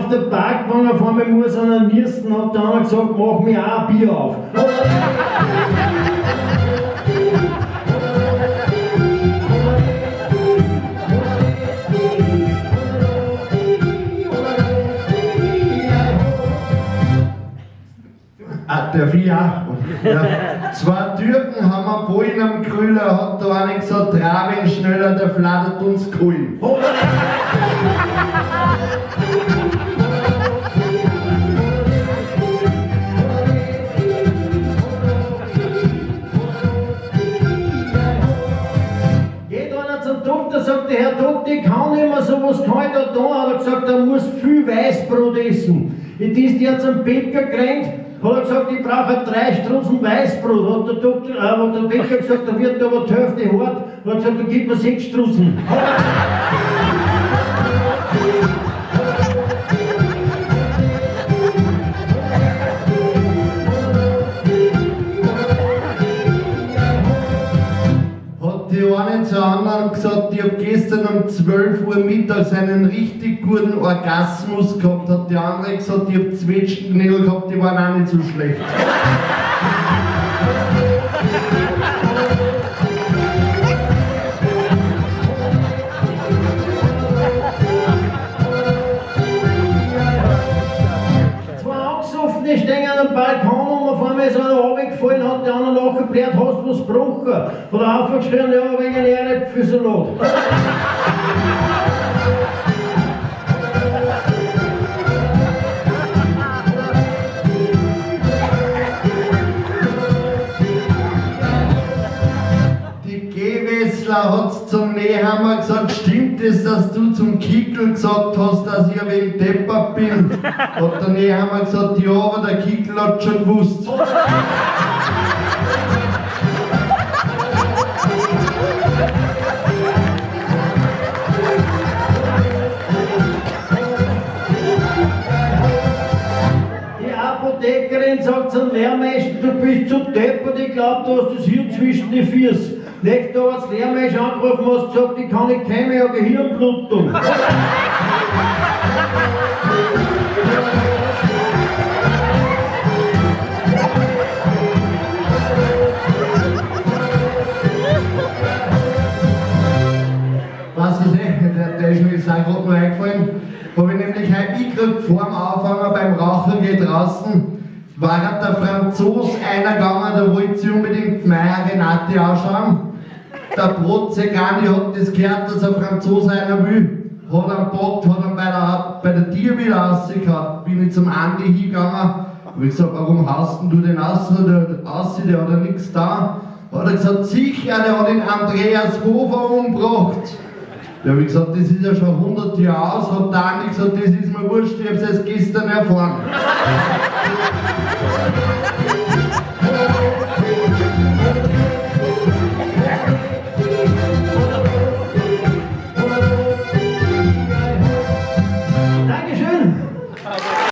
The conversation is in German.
auf der Parkbank auf einmal muss an den Niersten, hat der andere gesagt, mach mir auch ein Bier auf. Darf ich auch? Ja. Zwei Türken haben einen Bullen am Grüller, hat da einer gesagt, Traben schneller, der flattert uns Kohlen. Geht einer zum Doktor, sagt der Herr Doktor, ich kann nicht mehr sowas kalt da tun, hat er gesagt, er muss viel Weißbrot essen. Die hat zum Bäcker gerannt, hat er gesagt, ich brauche 3 Strutzen Weißbrot. Hat der Bäcker gesagt, da wird aber die Hälfte hart. Hat er gesagt, dann gib mir 6 Strutzen. Hat die eine zur anderen gesagt, ich hab gestern um 12 Uhr mittags einen richtig guten Orgasmus gehabt. Hat die andere gesagt, ich hab Zwetschgenknädel gehabt, die waren auch nicht so schlecht. Zwei Angesoffene stehen am Balkon und auf einmal ist einer runtergefallen, hat der andere nachgebläht, hast du was gebrochen? Hat er aufgeschrien, ja, wegen einer Erdäpfelsalat. Die Gewessler hat's zum Nehammer gesagt, stimmt es, dass du zum Kickel gesagt hast, dass ich ein wenig deppert bin? Hat der Nehammer gesagt, ja, aber der Kickel hat schon gewusst. Die Apothekerin sagt zum Lehrmeister, du bist zu deppert, ich glaub, du hast das Hirn zwischen die Füße. Nächsten Tag hat das Lehrmeister angerufen und hat gesagt, ich kann nicht kommen, ich habe Gehirnblutung. Was ist der ist mir jetzt auch gerade noch eingefallen. Habe ich nämlich heute gekriegt, vor dem Aufhänger beim Rauchen geht draußen, war der Franzose einer gegangen, der wollte sich unbedingt Meier Renate anschauen. Der Brotzegani hat das gehört, dass ein Franzose einer will. Hat ihn gepackt, hat ihn bei der Tür wieder rausgehauen. Bin ich zum Andi hingegangen, habe ich gesagt, warum haust denn du den aus? Der hat ja nichts da. Hat er gesagt, sicher, der hat den Andreas Hofer umgebracht. Ja, wie gesagt, das ist ja schon 100 Jahre aus, hat der Andi gesagt, das ist mir wurscht, ich hab's erst gestern erfahren.